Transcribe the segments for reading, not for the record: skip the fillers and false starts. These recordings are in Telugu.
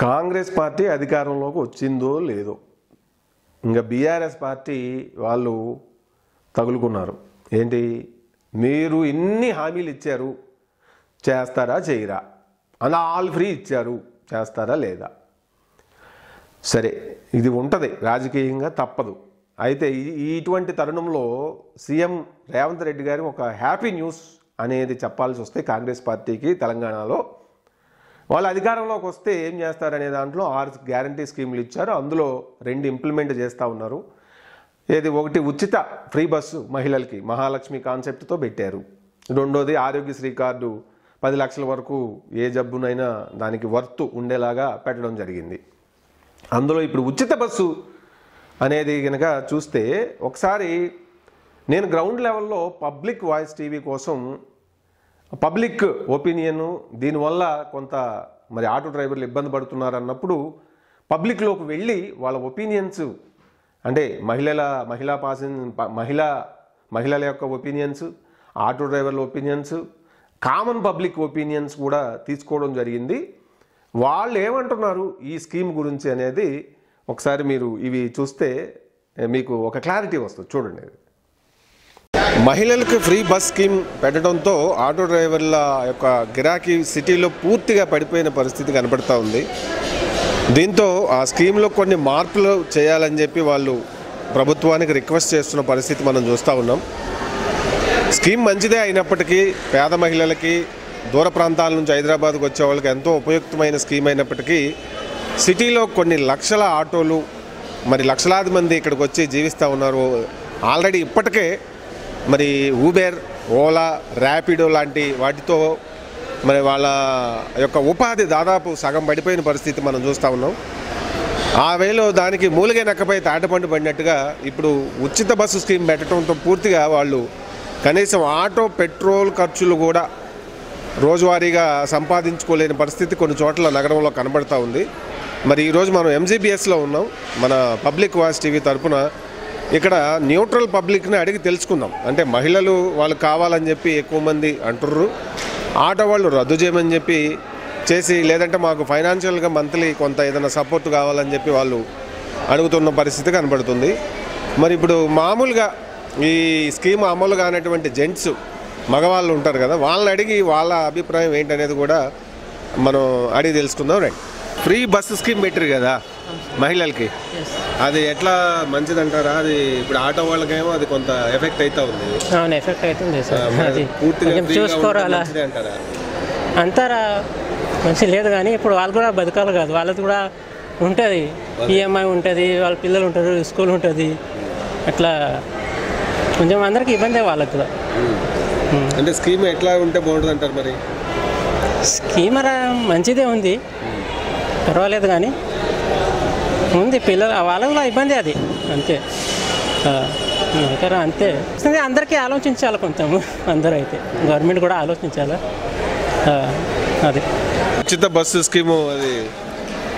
కాంగ్రెస్ పార్టీ అధికారంలోకి వచ్చిందో లేదో ఇంకా బీఆర్ఎస్ పార్టీ వాళ్ళు తగులుకున్నారు. ఏంటి, మీరు ఇన్ని హామీలు ఇచ్చారు, చేస్తారా చేయరా, అలా ఆల్ ఫ్రీ ఇచ్చారు, చేస్తారా లేదా? సరే, ఇది ఉంటుంది, రాజకీయంగా తప్పదు. అయితే ఇటువంటి తరుణంలో సీఎం రేవంత్ రెడ్డి గారు ఒక హ్యాపీ న్యూస్ అనేది చెప్పాల్సి వస్తే కాంగ్రెస్ పార్టీకి తెలంగాణలో వాళ్ళు అధికారంలోకి వస్తే ఏం చేస్తారనే దాంట్లో 6 గ్యారంటీ స్కీములు ఇచ్చారు. అందులో 2 ఇంప్లిమెంట్ చేస్తూ ఉన్నారు. ఏది, ఒకటి ఉచిత ఫ్రీ బస్సు మహిళలకి మహాలక్ష్మి కాన్సెప్ట్తో పెట్టారు. రెండోది ఆరోగ్యశ్రీ కార్డు 10 లక్షల వరకు ఏ జబ్బునైనా దానికి వర్తు ఉండేలాగా పెట్టడం జరిగింది. అందులో ఇప్పుడు ఉచిత బస్సు అనేది కనుక చూస్తే ఒకసారి నేను గ్రౌండ్ లెవెల్లో పబ్లిక్ వాయిస్ టీవీ కోసం పబ్లిక్ ఒపీనియన్ దీనివల్ల కొంత మరి ఆటో డ్రైవర్లు ఇబ్బంది పడుతున్నారు అన్నప్పుడు పబ్లిక్లోకి వెళ్ళి వాళ్ళ ఒపీనియన్స్ అంటే మహిళల యొక్క ఒపీనియన్స్, ఆటో డ్రైవర్ల ఒపీనియన్స్, కామన్ పబ్లిక్ ఒపీనియన్స్ కూడా తీసుకోవడం జరిగింది. వాళ్ళు ఏమంటున్నారు ఈ స్కీమ్ గురించి అనేది ఒకసారి మీరు ఇవి చూస్తే మీకు ఒక క్లారిటీ వస్తుంది. చూడండి. మహిళలకు ఫ్రీ బస్ స్కీమ్ పెట్టడంతో ఆటో డ్రైవర్ల యొక్క గిరాకీ సిటీలో పూర్తిగా పడిపోయిన పరిస్థితి కనబడుతూ ఉంది. దీంతో ఆ స్కీమ్లో కొన్ని మార్పులు చేయాలని చెప్పి వాళ్ళు ప్రభుత్వానికి రిక్వెస్ట్ చేస్తున్న పరిస్థితి మనం చూస్తూ ఉన్నాం. స్కీమ్ మంచిదే అయినప్పటికీ పేద మహిళలకి, దూర ప్రాంతాల నుంచి హైదరాబాద్కు వచ్చే వాళ్ళకి ఎంతో ఉపయుక్తమైన స్కీమ్ అయినప్పటికీ సిటీలో కొన్ని లక్షల ఆటోలు మరి లక్షలాది మంది ఇక్కడికి వచ్చి జీవిస్తూ ఉన్నారు. ఆల్రెడీ ఇప్పటికే మరి ఊబెర్, ఓలా, ర్యాపిడో లాంటి వాటితో మరి వాళ్ళ యొక్క ఉపాధి దాదాపు సగం పడిపోయిన పరిస్థితి మనం చూస్తూ ఉన్నాం. ఆ వేలో దానికి మూలిగే నక్కపై తాటపండు పడినట్టుగా ఇప్పుడు ఉచిత బస్సు స్కీమ్ పెట్టడంతో పూర్తిగా వాళ్ళు కనీసం ఆటో పెట్రోల్ ఖర్చులు కూడా రోజువారీగా సంపాదించుకోలేని పరిస్థితి కొన్ని చోట్ల నగరంలో కనబడుతూ ఉంది. మరి ఈరోజు మనం ఎంజీబీఎస్లో ఉన్నాం. మన పబ్లిక్ వాయిస్ టీవీ తరఫున ఇక్కడ న్యూట్రల్ పబ్లిక్ని అడిగి తెలుసుకుందాం. అంటే మహిళలు వాళ్ళు కావాలని చెప్పి ఎక్కువ మంది అంటుర్రు, ఆటో వాళ్ళు రద్దు చేయమని చెప్పి చేసి, లేదంటే మాకు ఫైనాన్షియల్గా మంత్లీ కొంత ఏదైనా సపోర్ట్ కావాలని చెప్పి వాళ్ళు అడుగుతున్న పరిస్థితి కనబడుతుంది. మరి ఇప్పుడు మామూలుగా ఈ స్కీమ్ అమలు కానటువంటి జెంట్స్ మగవాళ్ళు ఉంటారు కదా, వాళ్ళని అడిగి వాళ్ళ అభిప్రాయం ఏంటనేది కూడా మనం అడిగి తెలుసుకుందాం. రండి. ఫ్రీ బస్సు స్కీమ్ పెట్టారు కదా మహిళలకి, అది ఎట్లా మంచిది అంటారా? అది ఇప్పుడు ఆటో వాళ్ళకేమో అది కొంత ఎఫెక్ట్ అవుతా ఉంది. అవును, ఎఫెక్ట్ అవుతుంది సార్. అది చూసుకోరా అంటారా, మంచి లేదు. కానీ ఇప్పుడు వాళ్ళు కూడా బతకాలి కాదు, వాళ్ళది కూడా ఉంటుంది, ఈఎంఐ ఉంటుంది, వాళ్ళ పిల్లలు ఉంటారు, స్కూల్ ఉంటుంది, అట్లా కొంచెం అందరికి ఇబ్బంది వాళ్ళకి కూడా. అంటే స్కీమ్ ఎట్లా ఉంటే బాగుంటుంది అంటారు? మరి స్కీమ్ మంచిదే ఉంది, పర్వాలేదు, కానీ ఉంది పిల్లలు వాళ్ళకు కూడా ఇబ్బంది అది, అంతే అంతే. అందరికీ ఆలోచించాలి కొంచెం, అందరూ అయితే గవర్నమెంట్ కూడా ఆలోచించాలి. అది ఉచిత బస్సు స్కీము అది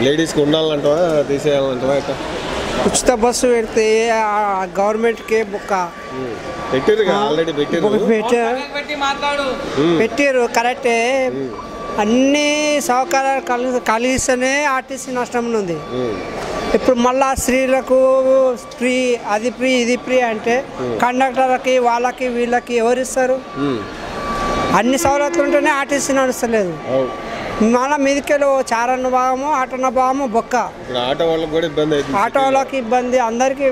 లేడీస్కి ఉండాలంటావా, తీసేయాలంటావా? ఉచిత బస్సు పెడితే గవర్నమెంట్కే బుక్క పెట్టారు కరెక్టే. అన్ని సౌకర్యాలు కలిగిస్తేనే ఆర్టీసీ నష్టం ఉంది. ఇప్పుడు మళ్ళా స్త్రీలకు ఫ్రీ, అది ఫ్రీ, ఇది ఫ్రీ అంటే కండక్టర్లకి వాళ్ళకి వీళ్ళకి ఎవరు ఇస్తారు? అన్ని సౌలతులు ఉంటేనే ఆర్టీసీ నడుస్తలేదు. మళ్ళీ మీదికెళ్ళి చారన్న భాగము, ఆటన్న భాగము బొక్క. ఆటో వాళ్ళకి ఇబ్బంది, అందరికీ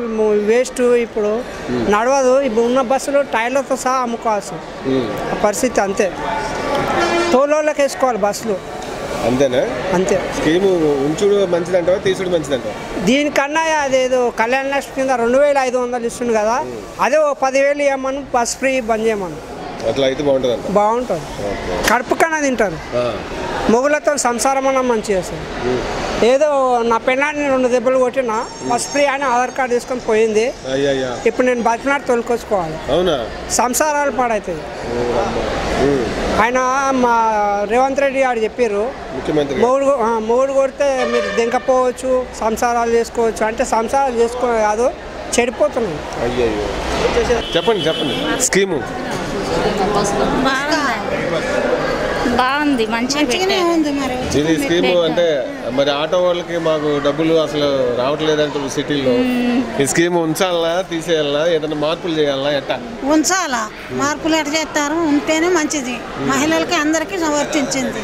వేస్ట్. ఇప్పుడు నడవదు. ఇప్పుడు ఉన్న బస్సులు టైర్లతో సహా అమ్ముకోవాల్సి పరిస్థితి. అంతే, తోలోళ్ళకి వేసుకోవాలి బస్సులు. అంతేనా? అంతే. స్కీము ఉంచుడు మంచిదంటావా, తీసుడు మంచిదంటావా? దీనికన్నా అదేదో కళ్యాణ లక్ష్మి కింద 2500 ఇస్తుంది కదా, అదే 10,000 ఇవ్వమని బస్ ఫ్రీ బంద్ చేయమని. అట్లా అయితే బాగుంటుంది. బాగుంటుంది. కడుపు కన్నా తింటారు. మొగులతో సంసారం అన్న మంచిగా చేస్తారు. ఏదో నా పెళ్ళాన్ని 2 దెబ్బలు కొట్టినా బస్ ఫ్రీ అని ఆధార్ కార్డు తీసుకొని పోయింది. ఇప్పుడు నేను బతినాడు తొలుకొచ్చుకోవాలి. సంసారాలు పాడవుతాయి. ఆయన మా రేవంత్ రెడ్డి గారు చెప్పారు, మొగుడు కొడితే మీరు దింకపోవచ్చు, సంసారాలు చేసుకోవచ్చు అంటే సంసారాలు చేసుకోవాలి కాదు, చెడిపోతున్నాయి. చెప్పండి స్కీము బాగుంది, మంచిగానే ఉంది. మరి ఇది స్కీమ్ అంటే మరి ఆటో వాళ్ళకి మాకు డబ్బులు అసలు రావట్లేదంటారు సిటీలో. ఈ స్కీమ్ ఉంచాలనా తీసేయాలనా, ఏదైనా మార్పులు చేయాలనా, ఎట్టా ఉంచాలా? మార్పులు ఎట్లా చేస్తారు? ఉంటేనే మంచిది, మహిళలకి అందరికీ వర్తించిద్ది.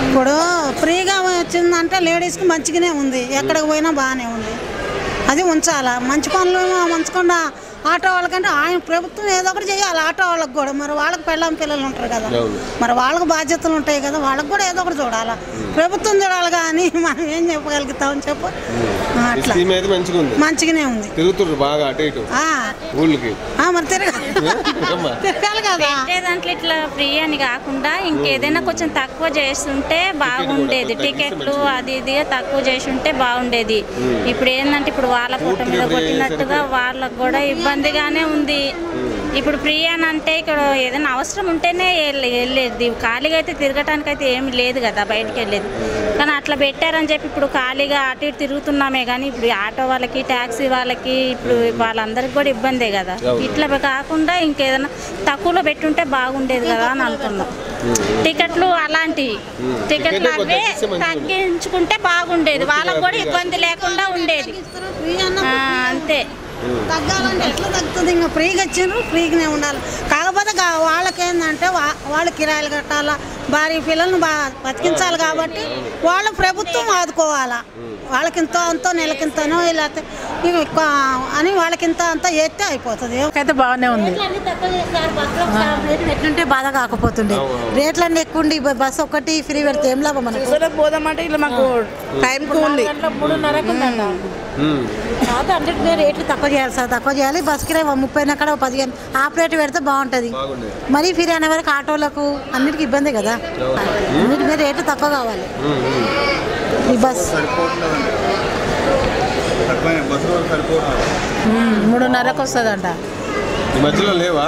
ఇప్పుడు ఫ్రీగా వచ్చిందంటే లేడీస్కి మంచిగానే ఉంది, ఎక్కడికి పోయినా బాగానే ఉంది. అది ఉంచాలా? మంచి పనులు మంచకుండా ఆటో వాళ్ళకంటే ఆయన ప్రభుత్వం ఏదో ఒకటి చేయాలి ఆటో వాళ్ళకి కూడా. మరి వాళ్ళకి పిల్లలు ఉంటారు కదా, మరి వాళ్ళకి బాధ్యతలు ఉంటాయి కదా, వాళ్ళకి కూడా ఏదో ఒకటి చూడాలా. ప్రభుత్వం చూడాలి కానీ మనం ఏం చెప్పగలుగుతామని చెప్పు. అట్లా మంచిగానే ఉంది. తిరుగుతున్నారు బాగా అటు ఇటు ఊళ్ళకి. మరి తిరగాలి కదా. దాంట్లో ఇట్లా ఫ్రీ అని కాకుండా ఇంకేదైనా కొంచెం తక్కువ చేస్తుంటే బాగుండేది. టికెట్లు అది ఇది తక్కువ చేసి ఉంటే బాగుండేది. ఇప్పుడు ఏంటంటే ఇప్పుడు వాళ్ళ పూట మీద కొట్టినట్టుగా వాళ్ళకు కూడా ఇబ్బందిగానే ఉంది. ఇప్పుడు ఫ్రీ అని అంటే ఇక్కడ ఏదైనా అవసరం ఉంటేనే వెళ్ళేది, ఖాళీగా అయితే తిరగటానికి అయితే ఏమి లేదు కదా, బయటకు వెళ్ళేది. కానీ అట్లా పెట్టారని చెప్పి ఇప్పుడు ఖాళీగా అటు ఇటు తిరుగుతున్నామే కానీ ఇప్పుడు ఆటో వాళ్ళకి ట్యాక్సీ వాళ్ళకి ఇప్పుడు వాళ్ళందరికీ కూడా ఇబ్బందే కదా. ఇట్లా కాకుండా ఇంకేదైనా తక్కువలో పెట్టుంటే బాగుండేది కదా అని అనుకున్నాం. టికెట్లు అలాంటివి టికెట్లు అవే తగ్గించుకుంటే బాగుండేది, వాళ్ళకు కూడా ఇబ్బంది లేకుండా ఉండేది. అంతే. తగ్గాలంటే ఎట్లా తగ్గుతుంది? ఇంకా ఫ్రీగా ఇచ్చిండ్రు, ఫ్రీగానే ఉండాలి. కాకపోతే వాళ్ళకి ఏంటంటే వాళ్ళు కిరాయిలు కట్టాలా, భార్య పిల్లల్ని బతికించాలి కాబట్టి వాళ్ళు ప్రభుత్వం ఆదుకోవాలా. వాళ్ళకింత అంతో నెలకింతనో ఇలా అని వాళ్ళకింత అంతా చేస్తే అయిపోతుంది. అయితే బాగానే ఉంది. ఎట్లుంటే బాధ కాకపోతుండే, రేట్లన్నీ ఎక్కువ ఉండి బస్సు ఒకటి ఫ్రీ పెడితే ఏం లాభం మనకు? పోదామంటే ఇలా మాకు టైంకి ఉంది 3:30 రేట్లు తక్కువ చేయాలి సార్, తక్కువ చేయాలి. బస్కి 30 అక్కడ 15 హాఫ్ రేట్ పెడితే బాగుంటుంది. మరీ ఫ్రీ అనే వరకు ఆటోలకు అన్నిటికీ ఇబ్బంది కదా, అన్నిటి మీద రేట్లు తక్కువ కావాలి. ఈ బస్ 3:30కి వస్తుందంట. మధ్యలో లేవా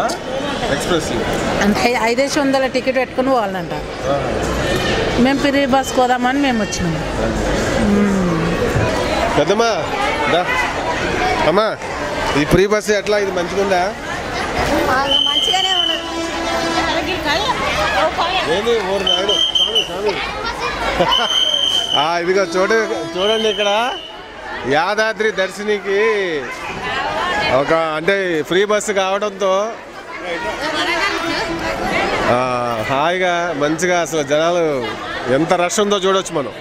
ఎక్స్ప్రెస్? అంటే 500 టికెట్ పెట్టుకుని పోవాలంట. మేము ఫ్రీ బస్ పోదామని మేము వచ్చినాము. పెద్దమ్మా అమ్మా, ఈ ఫ్రీ బస్ ఎట్లా? ఇది మంచిగుందా? మంచిగానే ఏంది ఊరు నాయుడు ఇదిగో చూడండి ఇక్కడ యాదాద్రి దర్శినికి ఒక అంటే ఫ్రీ బస్సు కావడంతో హాయిగా మంచిగా అసలు జనాలు ఎంత రష్ ఉందో చూడవచ్చు మనం.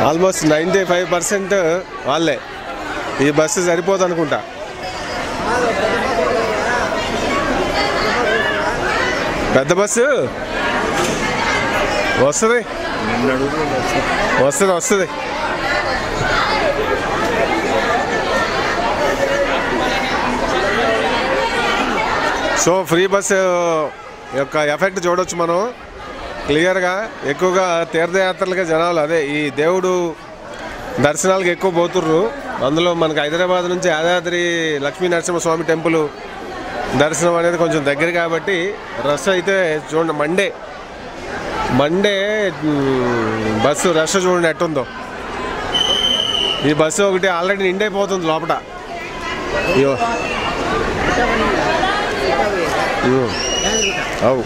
ఆల్మోస్ట్ 95% వాళ్ళే. ఈ బస్సు సరిపోదు అనుకుంటా. పెద్ద బస్సు వస్తుంది. సో ఫ్రీ బస్సు యొక్క ఎఫెక్ట్ చూడవచ్చు మనం క్లియర్గా. ఎక్కువగా తీర్థయాత్రలుగా జనాలు అదే ఈ దేవుడు దర్శనాలకు ఎక్కువ పోతుర్రు. అందులో మనకు హైదరాబాద్ నుంచి యాదాద్రి లక్ష్మీ నరసింహస్వామి టెంపుల్ దర్శనం అనేది కొంచెం దగ్గర కాబట్టి రష్ అయితే చూడండి. మండే బస్సు రష్ చూడండి ఎట్టుందో. ఈ బస్సు ఒకటి ఆల్రెడీ నిండైపోతుంది లోపల. అవు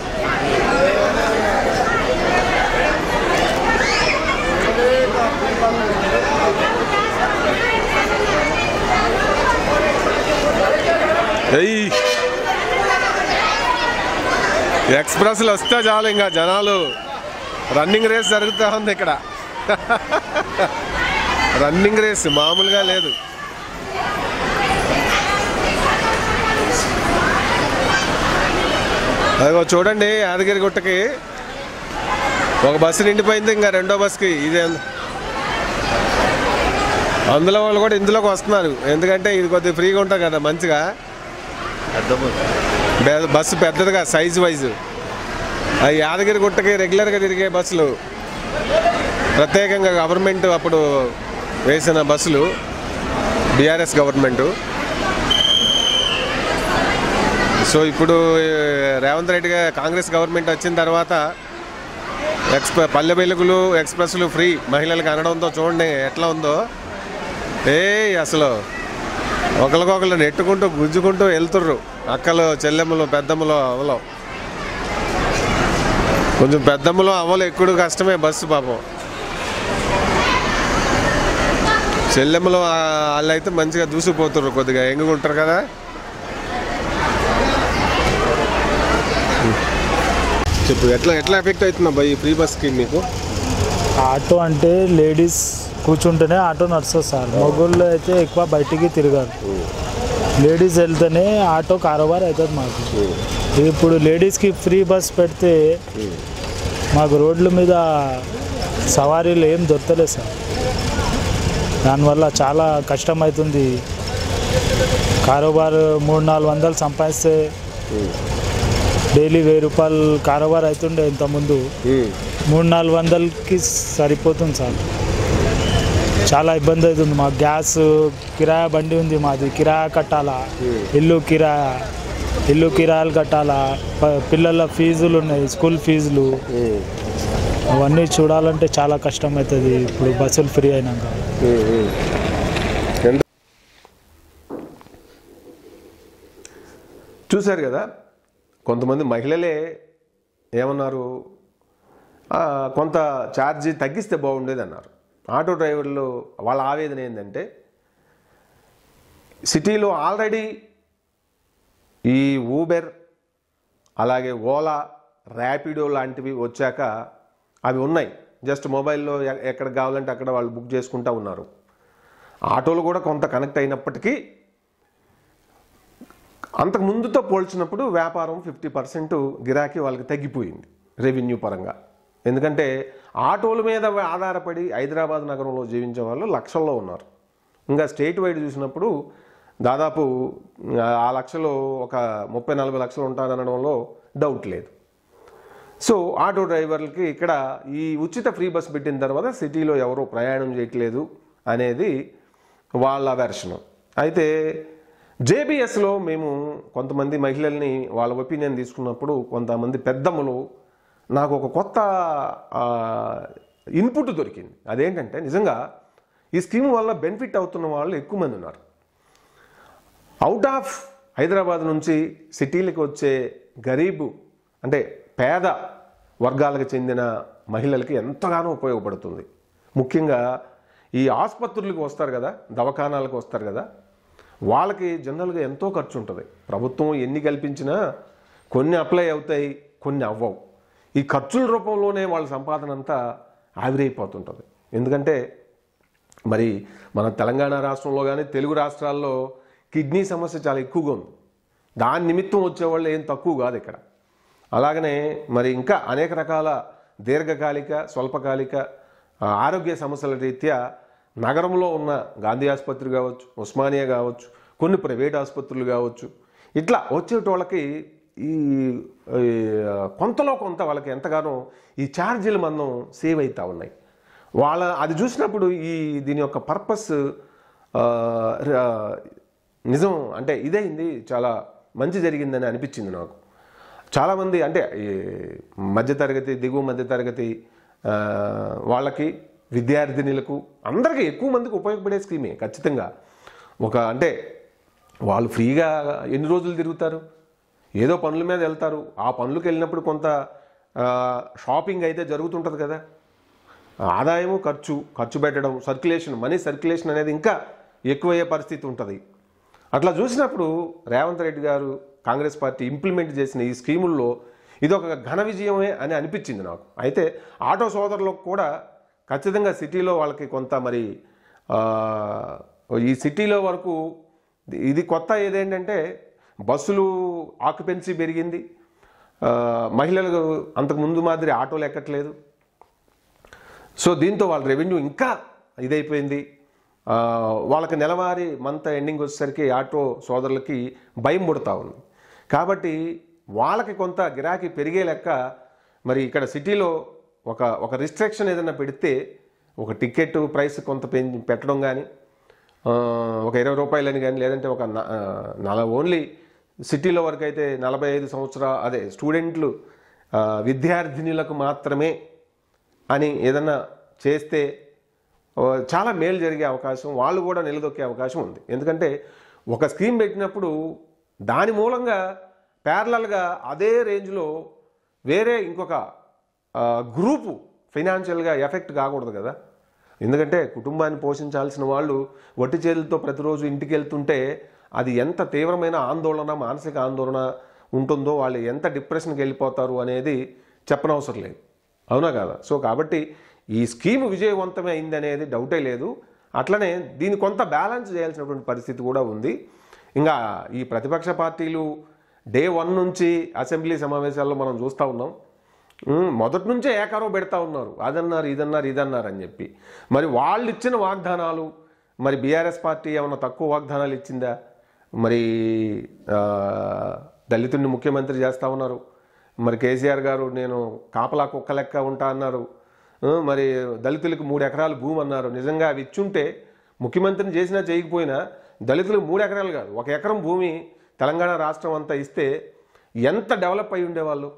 ఎక్స్ప్రెస్లు వస్తే చాలు, ఇంకా జనాలు రన్నింగ్ రేస్ జరుగుతూ ఉంది ఇక్కడ. రన్నింగ్ రేస్ మామూలుగా లేదు. అదిగో చూడండి యాదగిరిగుట్టకి ఒక బస్సు నిండిపోయింది, ఇంకా రెండో బస్సుకి ఇదే. అందులో వాళ్ళు కూడా ఇందులోకి వస్తున్నారు, ఎందుకంటే ఇది కొద్దిగా ఫ్రీగా ఉంటుంది కదా మంచిగా. బస్సు పెద్దదిగా సైజ్ వైజు. అది యాదగిరిగుట్టకి రెగ్యులర్గా తిరిగే బస్సులు, ప్రత్యేకంగా గవర్నమెంట్ అప్పుడు వేసిన బస్సులు, బీఆర్ఎస్ గవర్నమెంటు. సో ఇప్పుడు రేవంత్ రెడ్డిగా కాంగ్రెస్ గవర్నమెంట్ వచ్చిన తర్వాత పల్లె వెలుగులు ఎక్స్ప్రెస్లు ఫ్రీ మహిళలకు అనడంతో చూడండి ఎట్లా ఉందో. అసలు ఒకరికొకరు నెట్టుకుంటూ గుంజుకుంటూ వెళ్తుర్రు. అక్కలు చెల్లెమ్మలు పెద్దమ్మలు అవలో కొంచెం పెద్దమ్మలు అవలు ఎక్కువ కష్టమే బస్సు పాపం. చెల్లెమ్మలు వాళ్ళు అయితే మంచిగా దూసిపోతున్నారు, కొద్దిగా ఎంగుగా ఉంటారు కదా. చెప్పు ఎట్లా ఎఫెక్ట్ అవుతుందా ఈ ఫ్రీ బస్ స్కీమ్ మీకు? ఆటో అంటే లేడీస్ కూర్చుంటేనే ఆటో నడుస్తుంది సార్. మొగోళ్ళు అయితే ఎక్కువ బయటికి తిరగారు. లేడీస్ వెళ్తేనే ఆటో కారోబార్ అవుతుంది మాకు. ఇప్పుడు లేడీస్కి ఫ్రీ బస్ పెడితే మాకు రోడ్ల మీద సవారీలు ఏం దొరకలేదు సార్. దానివల్ల చాలా కష్టమవుతుంది. కారోబార్ 300-400 సంపాదిస్తే డైలీ 1000 రూపాయలు కారోబార్ అవుతుండే ఇంతకుముందు. 300-400కి సరిపోతుంది సార్. చాలా ఇబ్బంది అవుతుంది మాకు. గ్యాస్ కిరాయా బండి ఉంది మాది, కిరాయా కట్టాలా, ఇల్లు కిరాయాలు కట్టాలా, పిల్లల ఫీజులు ఉన్నాయి, స్కూల్ ఫీజులు, అవన్నీ చూడాలంటే చాలా కష్టం అవుతుంది ఇప్పుడు బస్సులు ఫ్రీ అయినాక. చూశారు కదా, కొంతమంది మహిళలే ఏమన్నారు, కొంత ఛార్జీ తగ్గిస్తే బాగుండేది అన్నారు. ఆటో డ్రైవర్లు వాళ్ళ ఆవేదన ఏంటంటే, సిటీలో ఆల్రెడీ ఈ ఊబర్ అలాగే ఓలా ర్యాపిడో లాంటివి వచ్చాక అవి ఉన్నాయి. జస్ట్ మొబైల్లో ఎక్కడ కావాలంటే అక్కడ వాళ్ళు బుక్ చేసుకుంటూ ఉన్నారు. ఆటోలు కూడా కొంత కనెక్ట్ అయినప్పటికీ అంతకు ముందుతో పోల్చినప్పుడు వ్యాపారం 50% గిరాకీ వాళ్ళకి తగ్గిపోయింది రెవెన్యూ పరంగా. ఎందుకంటే ఆటోల మీద ఆధారపడి హైదరాబాద్ నగరంలో జీవించే వాళ్ళు లక్షల్లో ఉన్నారు. ఇంకా స్టేట్ వైడ్ చూసినప్పుడు దాదాపు ఆ లక్షలో ఒక 30-40 లక్షలు ఉంటారనడంలో డౌట్ లేదు. సో ఆటో డ్రైవర్లకి ఇక్కడ ఈ ఉచిత ఫ్రీ బస్ పెట్టిన తర్వాత సిటీలో ఎవరో ప్రయాణం చేయట్లేదు అనేది వాళ్ళ వెర్షను. అయితే జేబీఎస్లో మేము కొంతమంది మహిళల్ని వాళ్ళ ఒపీనియన్ తీసుకున్నప్పుడు కొంతమంది పెద్దమ్మలు నాకు ఒక కొత్త ఇన్పుట్ దొరికింది. అదేంటంటే, నిజంగా ఈ స్కీమ్ వల్ల బెనిఫిట్ అవుతున్న వాళ్ళు ఎక్కువ మంది ఉన్నారు. అవుట్ ఆఫ్ హైదరాబాద్ నుంచి సిటీలకు వచ్చే గరీబు అంటే పేద వర్గాలకు చెందిన మహిళలకి ఎంతగానో ఉపయోగపడుతుంది. ముఖ్యంగా ఈ ఆసుపత్రులకు వస్తారు కదా, దవాఖానాలకు వస్తారు కదా, వాళ్ళకి జనరల్గా ఎంతో ఖర్చు ఉంటుంది. ప్రభుత్వం ఎన్ని కల్పించినా కొన్ని అప్లై అవుతాయి, కొన్ని అవ్వవు. ఈ ఖర్చుల రూపంలోనే వాళ్ళ సంపాదన అంతా ఆవిరైపోతుంటుంది. ఎందుకంటే మరి మన తెలంగాణ రాష్ట్రంలో కానీ తెలుగు రాష్ట్రాల్లో కిడ్నీ సమస్య చాలా ఎక్కువగా ఉంది. దాని నిమిత్తం వచ్చేవాళ్ళు ఏం తక్కువ కాదు ఇక్కడ. అలాగనే మరి ఇంకా అనేక రకాల దీర్ఘకాలిక స్వల్పకాలిక ఆరోగ్య సమస్యల రీత్యా నగరంలో ఉన్న గాంధీ ఆసుపత్రి కావచ్చు, ఉస్మానియా కావచ్చు, కొన్ని ప్రైవేట్ ఆసుపత్రులు కావచ్చు, ఇట్లా వచ్చేటోళ్ళకి ఈ కొంతలో కొంత వాళ్ళకి ఎంతగానో ఈ ఛార్జీలు మనం సేవ్ అవుతూ ఉన్నాయి. అది చూసినప్పుడు దీని యొక్క పర్పస్ నిజం అంటే ఇదైంది, చాలా మంచి జరిగిందని అనిపించింది నాకు. చాలామంది అంటే మధ్యతరగతి, దిగువ మధ్యతరగతి వాళ్ళకి, విద్యార్థినులకు, అందరికీ ఎక్కువ మందికి ఉపయోగపడే స్కీమే ఖచ్చితంగా. అంటే వాళ్ళు ఫ్రీగా ఎన్ని రోజులు తిరుగుతారు, ఏదో పనుల మీద వెళ్తారు. ఆ పనులకు వెళ్ళినప్పుడు కొంత షాపింగ్ అయితే జరుగుతుంటుంది కదా, ఆదాయము ఖర్చు పెట్టడం, మనీ సర్క్యులేషన్ అనేది ఇంకా ఎక్కువయ్యే పరిస్థితి ఉంటుంది. అట్లా చూసినప్పుడు రేవంత్ రెడ్డి గారు, కాంగ్రెస్ పార్టీ ఇంప్లిమెంట్ చేసిన ఈ స్కీముల్లో ఇదొక ఘన విజయమే అని అనిపించింది నాకు. అయితే ఆటో సోదరులకు కూడా ఖచ్చితంగా సిటీలో వాళ్ళకి కొంత మరి ఈ సిటీలో వరకు ఇది కొత్త ఏదేంటంటే బస్సులు ఆక్యుపెన్సీ పెరిగింది, మహిళలు అంతకుముందు మాదిరి ఆటోలు ఎక్కట్లేదు. సో దీంతో వాళ్ళ రెవెన్యూ ఇంకా ఇదైపోయింది. వాళ్ళకి నెలవారీ మంత్ ఎండింగ్ వచ్చేసరికి ఆటో సోదరులకి భయం పుడతా ఉంది. కాబట్టి వాళ్ళకి కొంత గిరాకీ పెరిగే లెక్క మరి ఇక్కడ సిటీలో ఒక రిస్ట్రిక్షన్ ఏదైనా పెడితే, ఒక టికెట్ ప్రైస్ కొంత పెట్టడం కానీ, ఒక 20 రూపాయలని కానీ, లేదంటే ఓన్లీ సిటీలో వరకు అయితే 45 సంవత్సరాలు స్టూడెంట్లు విద్యార్థినులకు మాత్రమే అని ఏదన్నా చేస్తే చాలా మేలు జరిగే అవకాశం, వాళ్ళు కూడా నిలదొక్కే అవకాశం ఉంది. ఎందుకంటే ఒక స్కీమ్ పెట్టినప్పుడు దాని మూలంగా ప్యారలల్గా అదే రేంజ్లో వేరే ఇంకొక గ్రూపు ఫైనాన్షియల్గా ఎఫెక్ట్ కాకూడదు కదా. ఎందుకంటే కుటుంబాన్ని పోషించాల్సిన వాళ్ళు వట్టి చేతులతో ప్రతిరోజు ఇంటికి వెళ్తుంటే అది ఎంత తీవ్రమైన ఆందోళన, మానసిక ఆందోళన ఉంటుందో, వాళ్ళు ఎంత డిప్రెషన్కి వెళ్ళిపోతారు అనేది చెప్పనవసరం లేదు, అవునా కదా. సో కాబట్టి ఈ స్కీమ్ విజయవంతమే అయింది అనేది డౌటే లేదు. అట్లనే దీన్ని కొంత బ్యాలెన్స్ చేయాల్సినటువంటి పరిస్థితి కూడా ఉంది. ఇంకా ఈ ప్రతిపక్ష పార్టీలు డే 1 నుంచి అసెంబ్లీ సమావేశాల్లో మనం చూస్తూ ఉన్నాం, మొదటి నుంచే ఏకారో పెడతా ఉన్నారు, అదన్నారు ఇదన్నారు అని చెప్పి. మరి వాళ్ళు ఇచ్చిన వాగ్దానాలు, మరి బీఆర్ఎస్ పార్టీ ఏమన్నా తక్కువ వాగ్దానాలు ఇచ్చిందా? మరి దళితుడిని ముఖ్యమంత్రి చేస్తూ ఉన్నారు. మరి కేసీఆర్ గారు నేను కాపలా కుక్క లెక్క ఉంటా అన్నారు. మరి దళితులకు 3 ఎకరాలు భూమి అన్నారు. నిజంగా అవి ఇచ్చుంటే ముఖ్యమంత్రిని చేసినా చేయకపోయినా దళితులకు 3 ఎకరాలు కాదు, 1 ఎకరం భూమి తెలంగాణ రాష్ట్రం అంతా ఇస్తే ఎంత డెవలప్ అయి ఉండేవాళ్ళు.